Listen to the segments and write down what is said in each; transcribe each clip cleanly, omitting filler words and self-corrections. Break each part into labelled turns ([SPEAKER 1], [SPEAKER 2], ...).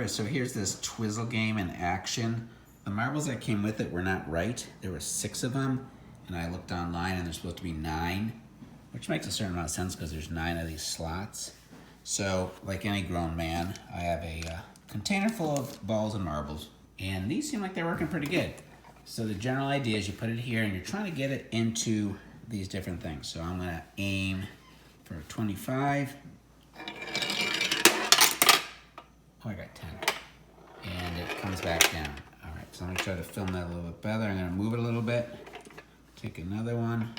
[SPEAKER 1] Alright, so here's this Twizzle game in action. The marbles that came with it were not right. There were 6 of them, and I looked online and there's supposed to be 9, which makes a certain amount of sense because there's 9 of these slots. So, like any grown man, I have a container full of balls and marbles, and these seem like they're working pretty good. So the general idea is you put it here and you're trying to get it into these different things. So I'm gonna aim for 25. Oh, I got 10. And it comes back down. All right, so I'm gonna try to film that a little bit better. I'm gonna move it a little bit. Take another one.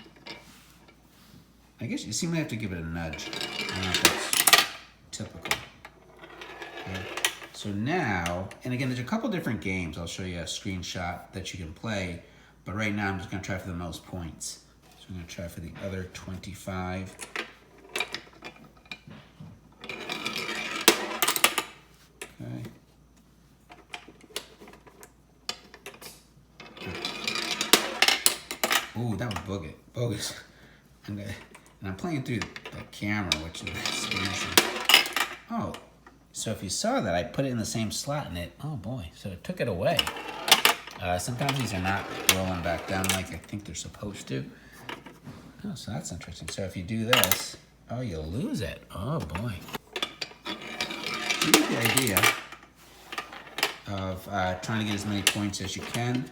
[SPEAKER 1] I guess you seem to have to give it a nudge. I don't know if that's typical. Okay. So now, and again, there's a couple different games. I'll show you a screenshot that you can play, but right now I'm just gonna try for the most points. So I'm gonna try for the other 25. Okay. Ooh, that was bogus. And I'm playing through the camera, which is expensive. Oh, so if you saw that, I put it in the same slot and oh boy, so it took it away. Sometimes these are not rolling back down like I think they're supposed to. Oh, so that's interesting. So if you do this, oh, you'll lose it. Oh boy. You get the idea of trying to get as many points as you can.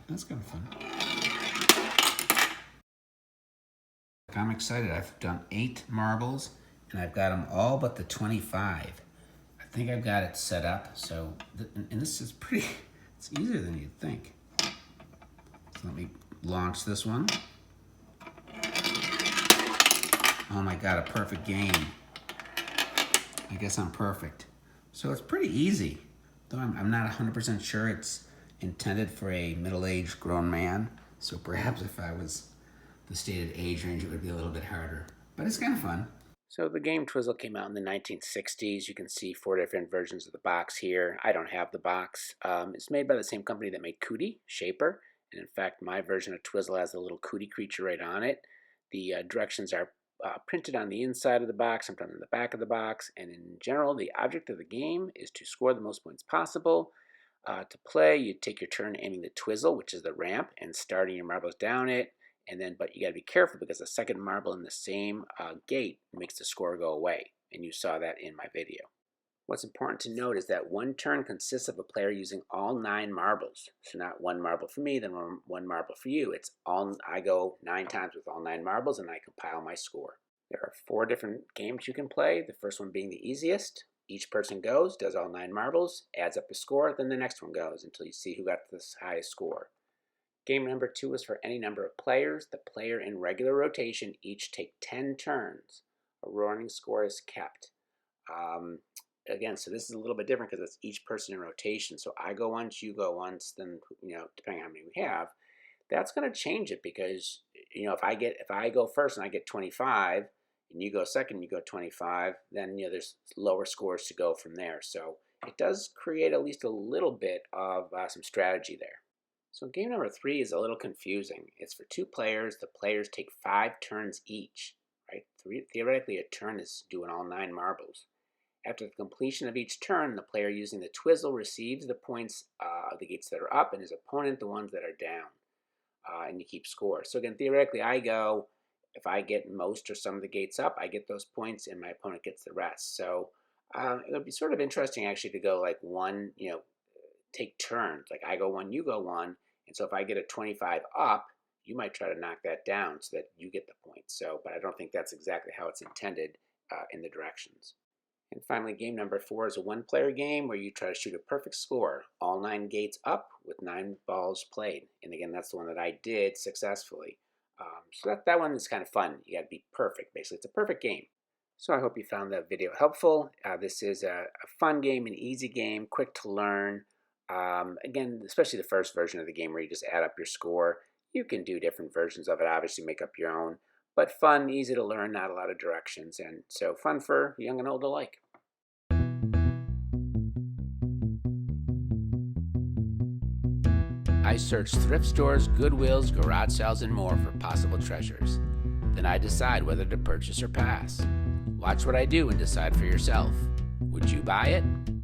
[SPEAKER 1] That's kind of fun. I'm excited. I've done 8 marbles, and I've got them all but the 25. I think I've got it set up, so, and this is pretty, it's easier than you'd think. So let me launch this one. Oh my God, a perfect game. I guess I'm perfect. So it's pretty easy, though I'm not 100% sure it's intended for a middle-aged grown man. So perhaps if I was the stated age range, it would be a little bit harder. But it's kind of fun. So the game Twizzle came out in the 1960s. You can see 4 different versions of the box here. I don't have the box. It's made by the same company that made Cootie, Schaper. And in fact, my version of Twizzle has a little Cootie creature right on it. The directions are printed on the inside of the box, sometimes on the back of the box, and in general, the object of the game is to score the most points possible. To play, you take your turn aiming the Twizzle, which is the ramp, and starting your marbles down it, and then, but you got to be careful because the second marble in the same gate makes the score go away, and you saw that in my video. What's important to note is that one turn consists of a player using all 9 marbles. So not 1 marble for me, then 1 marble for you. It's all, I go 9 times with all 9 marbles and I compile my score. There are 4 different games you can play. The first one being the easiest. Each person goes, does all 9 marbles, adds up a score, then the next one goes until you see who got the highest score. Game number 2 is for any number of players. The player in regular rotation each take 10 turns. A running score is kept. Again, so this is a little bit different because it's each person in rotation. So I go once, you go once, then, depending on how many we have, that's going to change it because, if I go first and I get 25 and you go second, you go 25, then, there's lower scores to go from there. So it does create at least a little bit of some strategy there. So game number 3 is a little confusing. It's for 2 players. The players take 5 turns each, right? Theoretically, a turn is doing all 9 marbles. After the completion of each turn, the player using the Twizzle receives the points of the gates that are up and his opponent the ones that are down. And you keep score. So again, theoretically, I go, if I get most or some of the gates up, I get those points and my opponent gets the rest. So it would be sort of interesting actually to go like one, take turns. Like I go 1, you go 1. And so if I get a 25 up, you might try to knock that down so that you get the points. So, but I don't think that's exactly how it's intended in the directions. And finally, game number 4 is a 1-player game where you try to shoot a perfect score, all 9 gates up with 9 balls played. And again, that's the one that I did successfully. So that one is kind of fun. You got to be perfect, basically. It's a perfect game. So I hope you found that video helpful. This is a fun game, an easy game, quick to learn. Again, especially the first version of the game where you just add up your score. You can do different versions of it, obviously make up your own. But fun, easy to learn, not a lot of directions, and so fun for young and old alike. I search thrift stores, Goodwills, garage sales, and more for possible treasures. Then I decide whether to purchase or pass. Watch what I do and decide for yourself. Would you buy it?